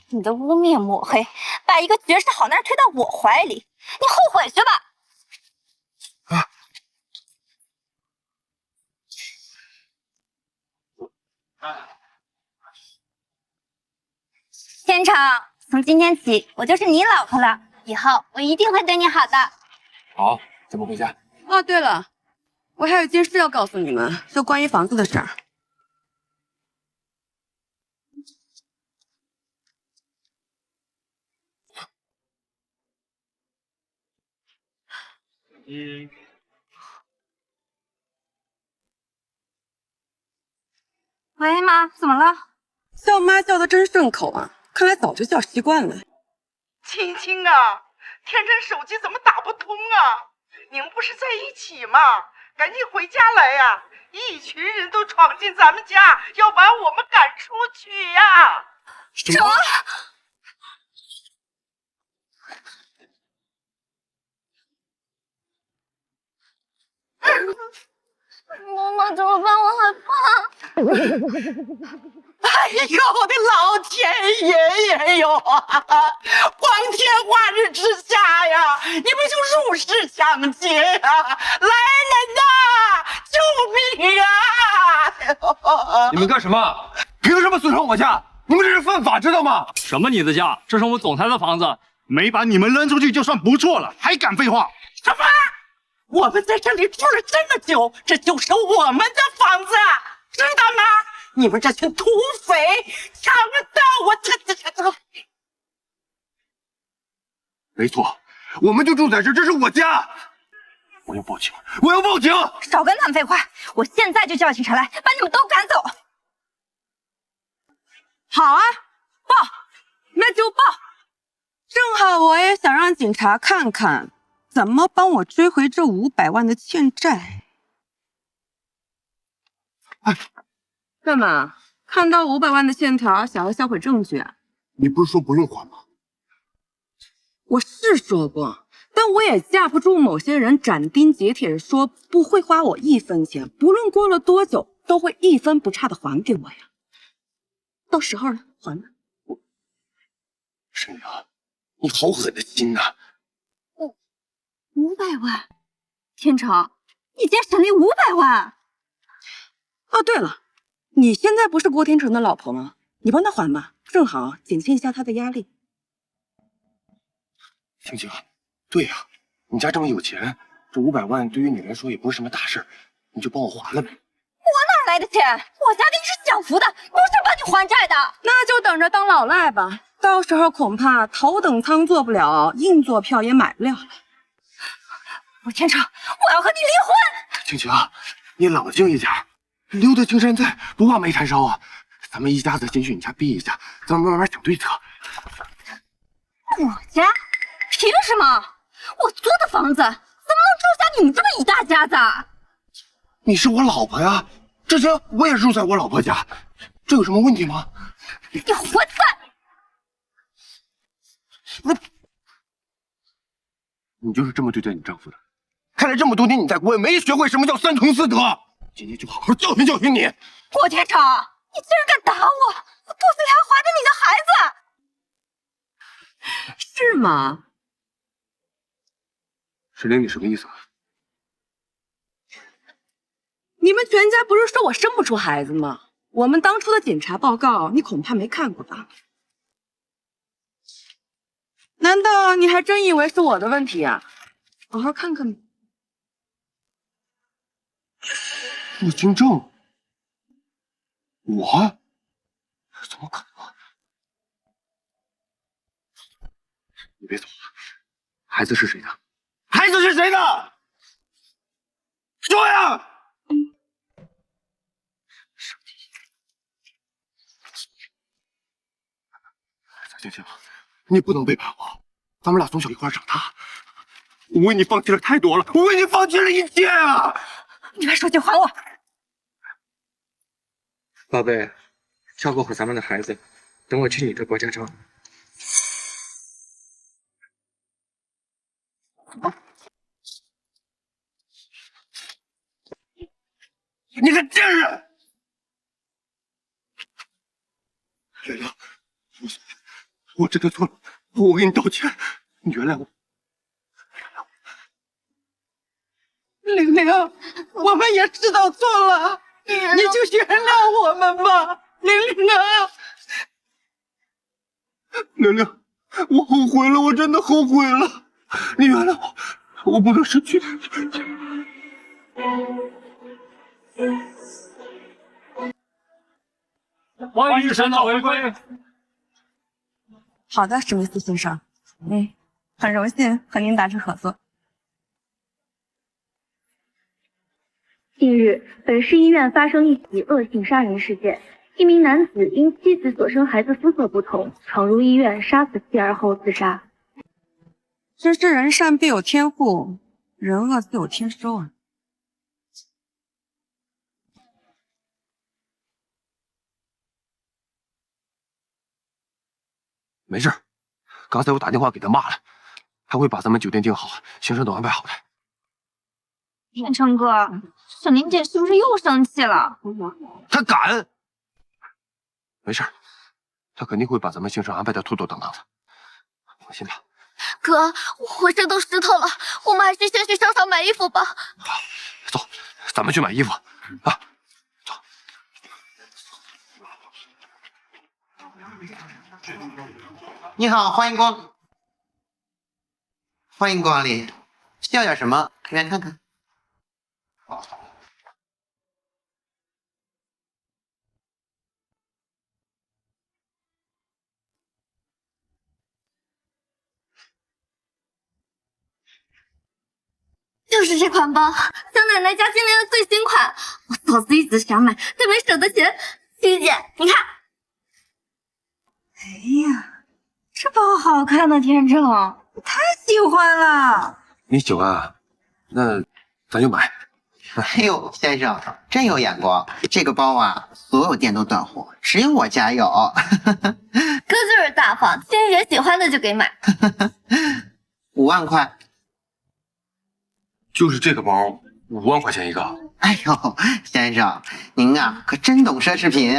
你的污蔑抹黑，把一个绝世好男人推到我怀里，你后悔去吧。天成，从今天起，我就是你老婆了，以后我一定会对你好的。好，咱们回家。哦，对了，我还有一件事要告诉你们，就关于房子的事儿。喂，妈，怎么了？叫妈叫的真顺口啊，看来早就叫习惯了。青青啊，天真手机怎么打不通啊？你们不是在一起吗？赶紧回家来呀！一群人都闯进咱们家，要把我们赶出去呀！什么？妈妈怎么办？我害怕。哎呦，我的老天爷哟！光天化日之下呀，你们就入室抢劫呀！来人呐！救命啊！你们干什么？凭什么损伤我家？你们这是犯法，知道吗？什么你的家？这是我们总裁的房子，没把你们扔出去就算不错了，还敢废话？什么？我们在这里住了这么久，这就是我们的房子，知道吗？你们这群土匪强盗！我这……没错，我们就住在这，这是我家。我要报警！我要报警！少跟他们废话，我现在就叫警察来把你们都赶走。好啊，报，那就报。正好我也想让警察看看怎么帮我追回这500万的欠债。哎，干嘛？看到500万的欠条，想要销毁证据啊？你不是说不用还吗？我是说过，但我也架不住某些人斩钉截铁说不会花我1分钱，不论过了多久，都会1分不差的还给我呀。到时候了，还吧。沈凌，你好狠的心呐！500万，天成，你借沈凌500万！哦，对了，你现在不是郭天成的老婆吗？你帮他还吧，正好减轻一下他的压力。晴晴，对呀，你家这么有钱，这500万对于你来说也不是什么大事，你就帮我还了呗。我哪来的钱？我家给你是享福的，不是帮你还债的。那就等着当老赖吧，到时候恐怕头等舱坐不了，硬座票也买不了了。郭天成，我要和你离婚！晴晴，你冷静一点，留得青山在，不怕没柴烧啊。咱们一家子先去你家避一下，咱们慢慢想对策。我家？凭什么？我租的房子怎么能住下你们这么一大家子？你是我老婆呀，之前我也住在我老婆家，这有什么问题吗？你混蛋！你就是这么对待你丈夫的？看来这么多年你在国外没学会什么叫三从四德，今天就好好教训教训你。郭天成，你竟然敢打我！我肚子里还怀着你的孩子，是吗？沈凌，你什么意思啊？你们全家不是说我生不出孩子吗？我们当初的检查报告你恐怕没看过吧？难道你还真以为是我的问题啊？好好看看吧。负精症？我？怎么可能？你别走，孩子是谁的？孩子是谁的？说呀！行行，你不能背叛我，咱们俩从小一块长大，我为你放弃了太多了，我为你放弃了一切啊！你把手机还我！宝贝，照顾好咱们的孩子，等我去你的国家找你。你个贱人！磊磊，我真的错了，我给你道歉，你原谅我。玲玲，我们也知道错了，你就原谅我们吧，玲玲啊！玲玲，我后悔了，我真的后悔了，你原谅我，我不能失去你。欢迎神岛回归。好的，史密斯先生，很荣幸和您达成合作。近日，本市医院发生一起恶性杀人事件，一名男子因妻子所生孩子肤色不同，闯入医院杀死妻儿后自杀。真是人善必有天护，人恶自有天收啊！没事，刚才我打电话给他骂了，他会把咱们酒店订好，行程都安排好的。天成哥，沈凌姐是不是又生气了？他敢？没事，他肯定会把咱们行程安排的妥妥当当的，放心吧。哥，我浑身都湿透了，我们还是先去商场买衣服吧。走，咱们去买衣服啊！走。你好，欢迎光临，需要点什么？可以来看看。就是这款包，小奶奶家今年的最新款，我嫂子一直想买，但没舍得钱。欣姐，你看。哎呀，这包好看呢，天成，我太喜欢了。你喜欢啊？那咱就买。哎呦，先生真有眼光，这个包啊，所有店都断货，只有我家有。哥就是大方，欣姐喜欢的就给买。5万块。就是这个包5万块钱一个。哎呦，先生，您啊可真懂奢侈品。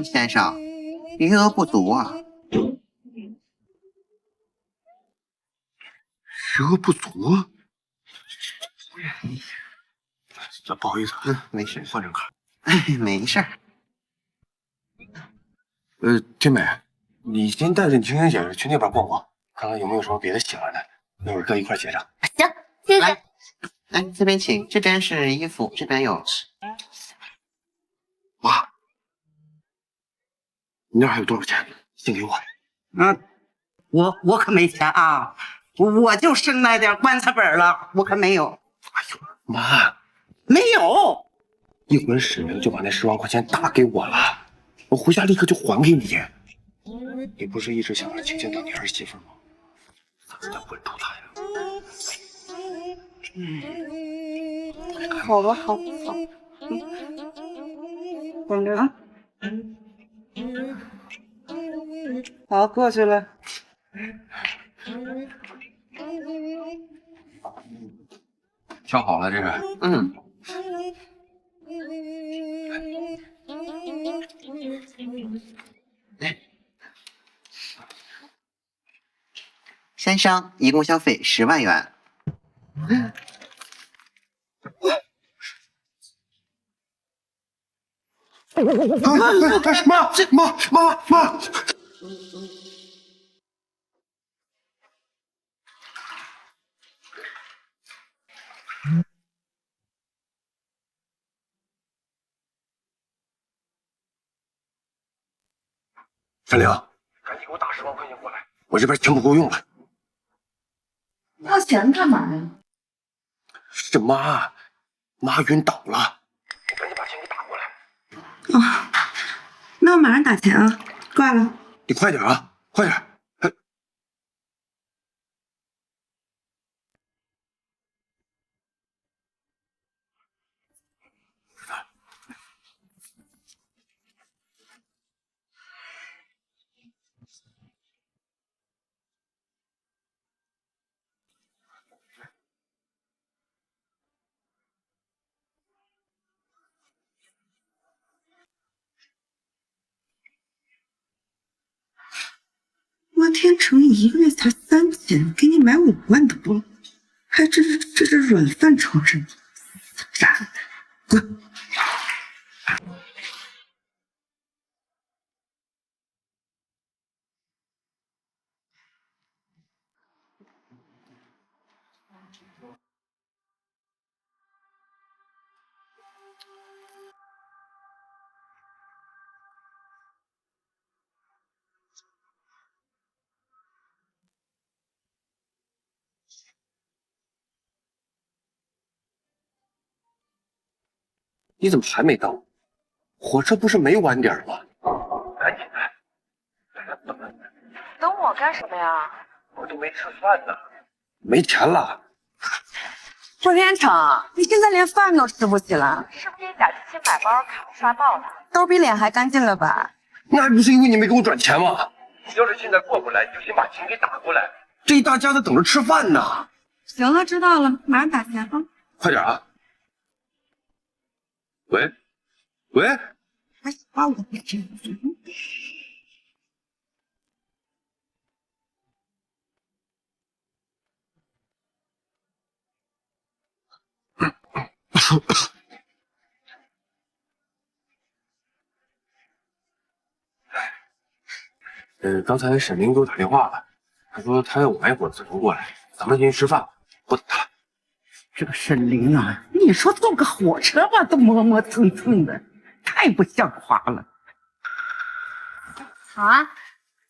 先生，余额不足啊。余额不足？不好意思，没事，换张卡。没事。天美，你先带着你青年姐去那边逛逛，看看有没有什么别的喜欢的，一会儿哥一块结账。行，谢谢。来，这边请，这边是衣服，这边有。妈，你那儿还有多少钱？先给我。我可没钱啊，我就剩那点棺材本了，我可没有。哎呦，妈，没有，一会儿史明就把那10万块钱打给我了，我回家立刻就还给你。你不是一直想让青青当你儿媳妇吗？咋就得稳住她呀？好吧，好，等着啊。好，过去了。挑好了这个。先生，一共消费10万元。妈！山玲，赶紧给我打10万块钱过来，我这边钱不够用了。要钱干嘛呀？是妈晕倒了，你赶紧把钱给打过来。那我马上打钱啊，挂了。你快点啊，快点！郭天成一个月才3000，给你买5万的包，还这是软饭超人，渣男，滚！你怎么还没到？火车不是没晚点吗？赶紧的！等我干什么呀？我都没吃饭呢，没钱了。郭天成，你现在连饭都吃不起了，是不是你假期期买包卡刷爆了？都比脸还干净了吧？那还不是因为你没给我转钱吗？你要是现在过不来，你就先把钱给打过来。这一大家子等着吃饭呢。行了，知道了，马上打钱啊！快点啊！喂，还把我给整疯。刚才沈明给我打电话了，他说他要晚一会儿自从过来，咱们先去吃饭，不等他了。这个沈凌啊，你说坐个火车吧，都磨磨蹭蹭的，太不像话了。好啊，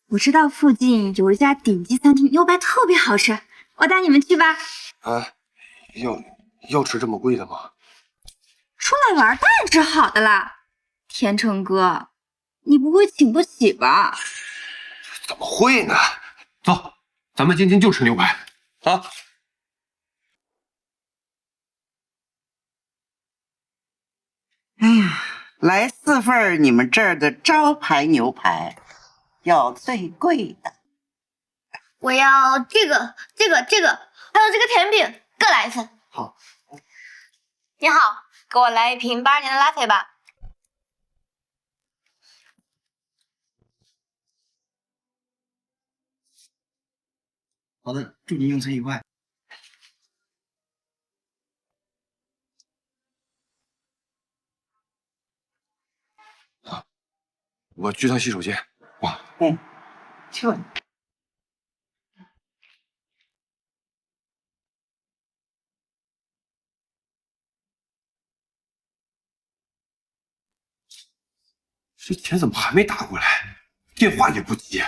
我知道附近有一家顶级餐厅，牛排特别好吃，我带你们去吧。啊，要吃这么贵的吗？出来玩当然吃好的啦。天成哥，你不会请不起吧？怎么会呢？走，咱们今天就吃牛排啊！哎呀，来4份你们这儿的招牌牛排，要最贵的。我要这个，还有这个甜品，各来一份。好。你好，给我来一瓶82年的拉菲吧。好的，祝您用餐愉快。我去趟洗手间。哇，去吧。这钱怎么还没打过来？电话也不接。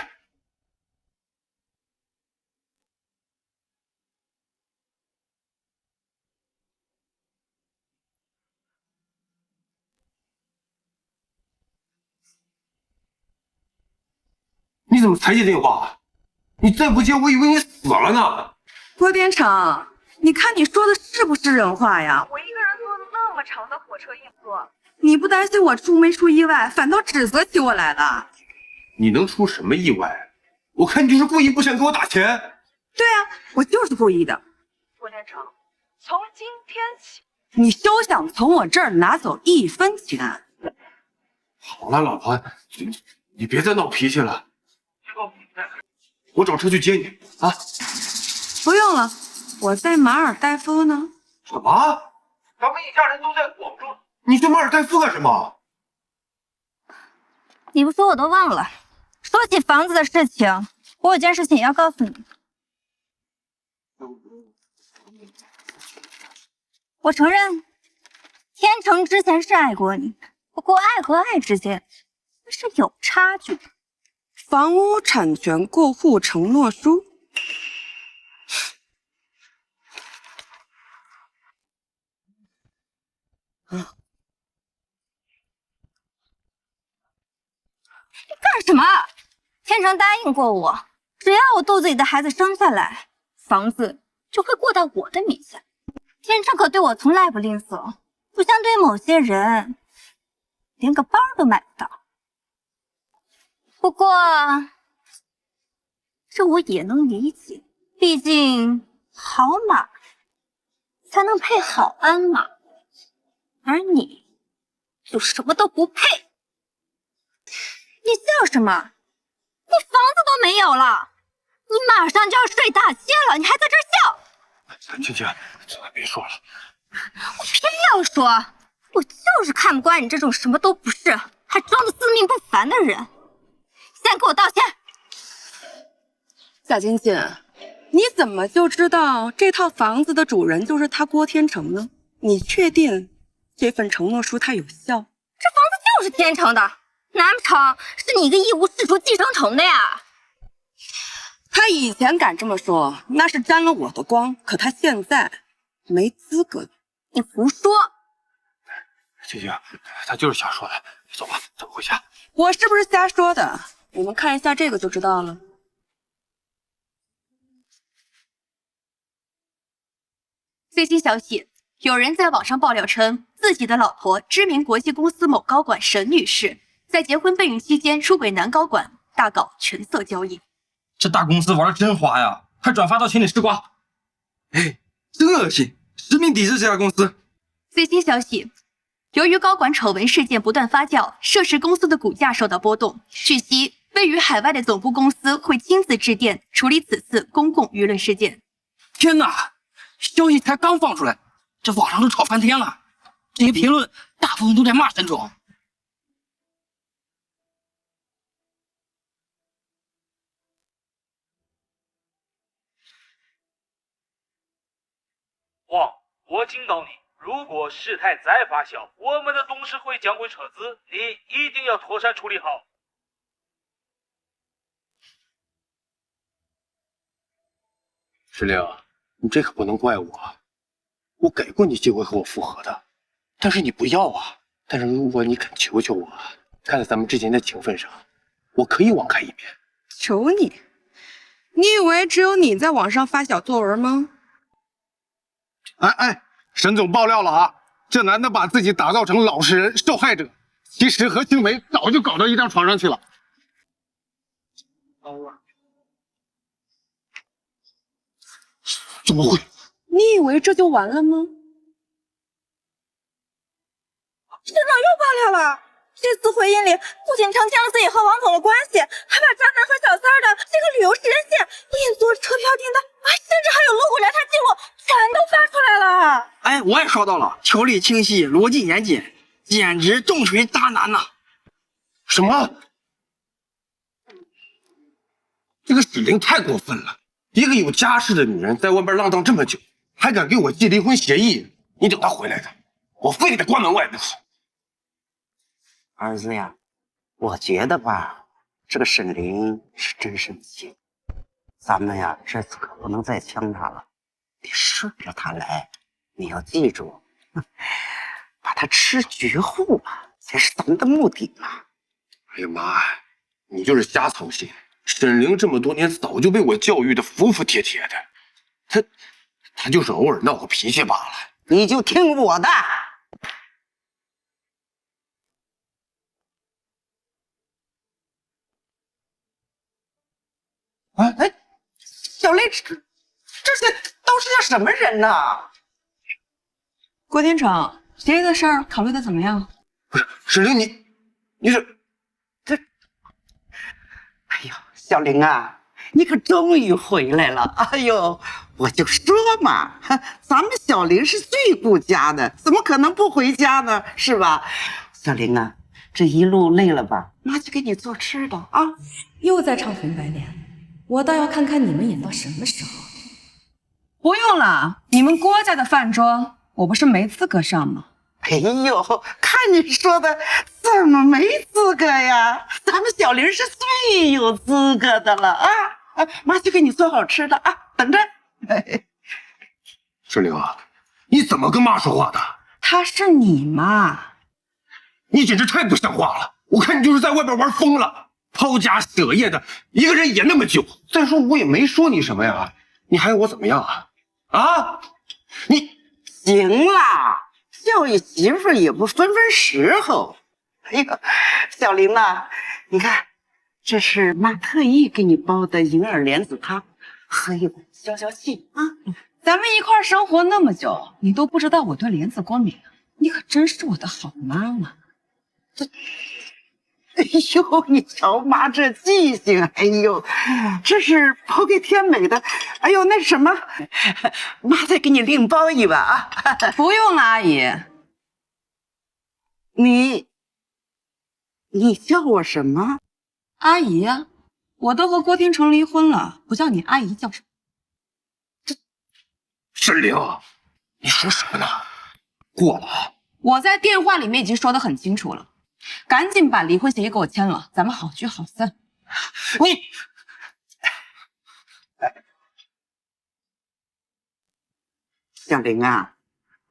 你怎么才接电话？你再不接，我以为你死了呢。郭天成，你看你说的是不是人话呀？我一个人坐那么长的火车硬座，你不担心我出没出意外，反倒指责起我来了。你能出什么意外？我看你就是故意不想给我打钱。对啊，我就是故意的。郭天成，从今天起，你休想从我这儿拿走1分钱。好了，老婆，你别再闹脾气了。我找车去接你啊！不用了，我在马尔代夫呢。什么？咱们一家人都在广州，你去马尔代夫干什么？你不说我都忘了。说起房子的事情，我有件事情也要告诉你。我承认，天成之前是爱过你，不过爱和爱之间是有差距的。房屋产权过户承诺书。你干什么？天成答应过我，只要我肚子里的孩子生下来，房子就会过到我的名下。天成可对我从来不吝啬，不像对某些人，连个包都买不到。不过，这我也能理解，毕竟好马才能配好鞍马，而你就什么都不配。你笑什么？你房子都没有了，你马上就要睡大街了，你还在这儿笑？青青，千万别说了。我偏要说，我就是看不惯你这种什么都不是，还装得自命不凡的人。先给我道歉！夏晶晶，你怎么就知道这套房子的主人就是他郭天成呢？你确定这份承诺书它有效？这房子就是天成的，难不成是你一个一无是处寄生虫的呀？他以前敢这么说，那是沾了我的光，可他现在没资格。你胡说！青青，他就是瞎说的。走吧，咱们回家。我是不是瞎说的？你们看一下这个就知道了。最新消息，有人在网上爆料称，自己的老婆知名国际公司某高管沈女士，在结婚备孕期间出轨男高管，大搞权色交易。这大公司玩的真花呀，还转发到群里吃瓜。哎，真恶心，实名抵制这家公司。最新消息，由于高管丑闻事件不断发酵，涉事公司的股价受到波动。据悉，位于海外的总部公司会亲自致电处理此次公共舆论事件。天哪！消息才刚放出来，这网上都吵翻天了。这些评论大部分都在骂沈总。王，我警告你，如果事态再发酵，我们的董事会将会撤资，你一定要妥善处理好。石榴，你这可不能怪我，我给过你机会和我复合的，但是你不要啊。但是如果你肯求求我，看在咱们之间的情分上，我可以网开一面。求你？你以为只有你在网上发小作文吗？哎，沈总爆料了啊！这男的把自己打造成老实人、受害者，其实和青梅早就搞到一张床上去了。怎么会？你以为这就完了吗？市长又爆料了，这次回音里不仅澄清了自己和王总的关系，还把渣男和小三儿的这个旅游时间线、硬座车票订单，甚至还有路虎聊天记录，全都发出来了。哎，我也刷到了，条理清晰，逻辑严谨，简直重锤渣男呐！什么？这个史玲太过分了！一个有家室的女人，在外边浪荡这么久，还敢给我寄离婚协议？你等她回来的，我非给她关门外不可！儿子呀，我觉得吧，这个沈凌是真生气，咱们呀这次可不能再呛她了，得顺着她来。你要记住，把她吃绝户啊，才是咱们的目的嘛。哎呀妈呀，你就是瞎操心！沈凌这么多年早就被我教育的服服帖帖的，她就是偶尔闹个脾气罢了。你就听我的。哎，小雷，这些都是些什么人呐？郭天成，协议的事儿考虑的怎么样？不是沈凌，你是这？哎呦，小玲啊，你可终于回来了！哎呦，我就说嘛，咱们小玲是最顾家的，怎么可能不回家呢？是吧？小玲啊，这一路累了吧？妈去给你做吃的啊！又在唱红白脸。我倒要看看你们演到什么时候。不用了，你们郭家的饭桌，我不是没资格上吗？哎呦，看你说的怎么没资格呀？咱们小玲是最有资格的了啊！妈去给你做好吃的啊，等着。沈凌啊，你怎么跟妈说话的？她是你妈，你简直太不像话了！我看你就是在外边玩疯了。抛家舍业的一个人演那么久，再说我也没说你什么呀，你还要我怎么样啊？啊，你行啦，教育媳妇也不分时候。哎呦，小玲啊，你看，这是妈特意给你煲的银耳莲子汤，喝一碗消消气啊。咱们一块生活那么久，你都不知道我对莲子过敏，你可真是我的好妈妈。哎呦，你瞧妈这记性，哎呦，这是煲给天美的。哎呦，那什么，妈再给你另煲一碗啊。不用了，阿姨。你叫我什么？阿姨呀，我都和郭天成离婚了，不叫你阿姨叫什么？沈凌，你说什么呢？过了啊！我在电话里面已经说得很清楚了。赶紧把离婚协议给我签了，咱们好聚好散。你，小玲啊，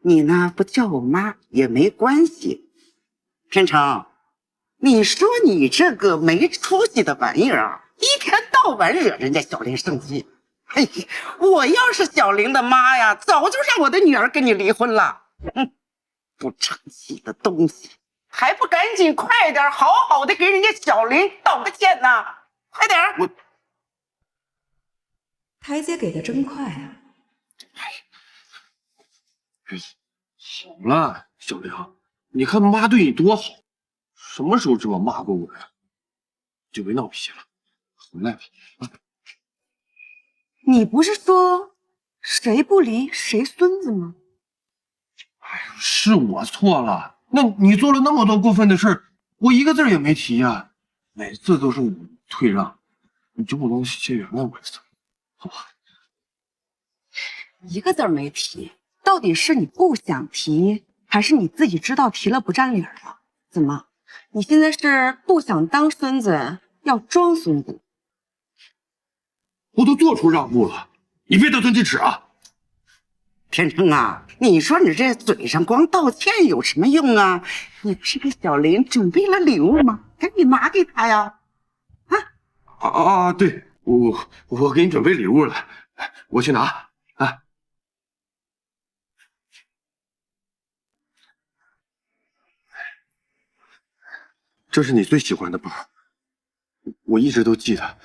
你呢不叫我妈也没关系。天成，你说你这个没出息的玩意儿，一天到晚惹人家小玲生气。哎呀，我要是小玲的妈呀，早就让我的女儿跟你离婚了。不成器的东西！还不赶紧快点，好好的给人家小玲道个歉呐！快点！我台阶给的真快啊！好了，小玲，你看妈对你多好，什么时候这么骂过我呀？就别闹脾气了，回来吧。啊，你不是说谁不离谁孙子吗？哎呦，是我错了。那你做了那么多过分的事儿，我一个字也没提呀，每次都是我退让，你就不能先原谅我一次，好吧？一个字没提，到底是你不想提，还是你自己知道提了不占理儿了？怎么，你现在是不想当孙子，要装孙子？我都做出让步了，你别得寸进尺啊！天成啊，你说你这嘴上光道歉有什么用啊？你不是给小玲准备了礼物吗？赶紧拿给她呀！对，我给你准备礼物了，我去拿啊。这是你最喜欢的包，我一直都记得。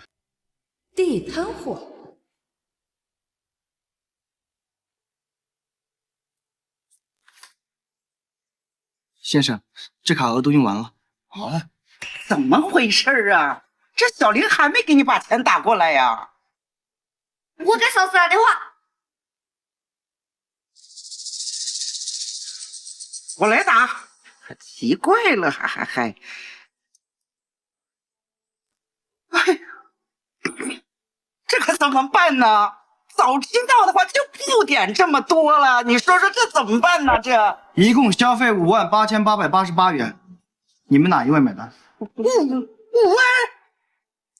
地摊货。先生，这卡额都用完了。啊？怎么回事啊？这小玲还没给你把钱打过来呀？我给嫂子打电话。我来打。奇怪了，还。哎，这可怎么办呢？早知道的话就不点这么多了。你说说这怎么办呢？这一共消费58888元，你们哪一位买单？5万！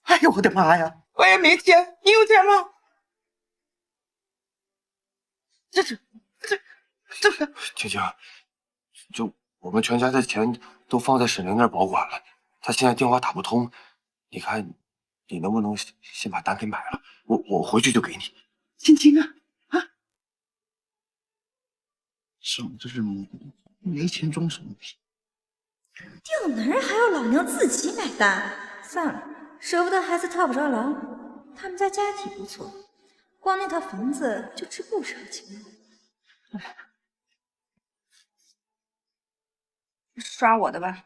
哎呦我的妈呀！我也没钱，你有钱吗？这晶晶，就我们全家的钱都放在沈凌那儿保管了，他现在电话打不通，你看你能不能先把单给买了？我回去就给你。晶晶啊省着这没钱装什么逼？掉门儿还要老娘自己买单，算了，舍不得孩子套不着牢。他们家家底不错，光那套房子就值不少钱。刷我的吧。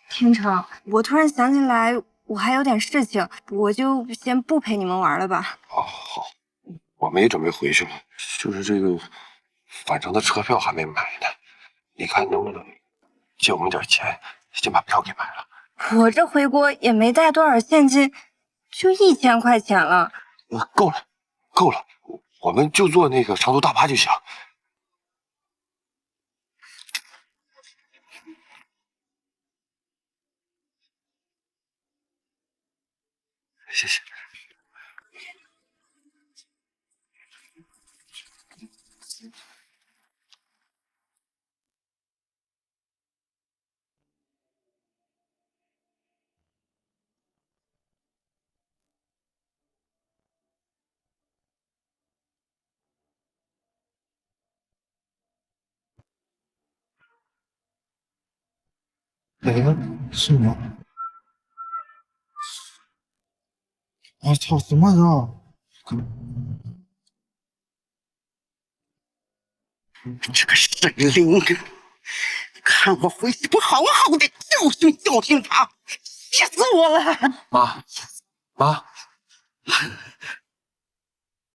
天成，我突然想起来，我还有点事情，我就先不陪你们玩了吧。哦，好，我们也准备回去了，就是这个返程的车票还没买呢，你看能不能借我们点钱，先把票给买了？我这回国也没带多少现金，就1000块钱了。够了，我们就坐那个长途大巴就行。谢谢。没了？是吗？我操，什么人？这个沈凌，看我回去不好好的教训他，气死我了！妈，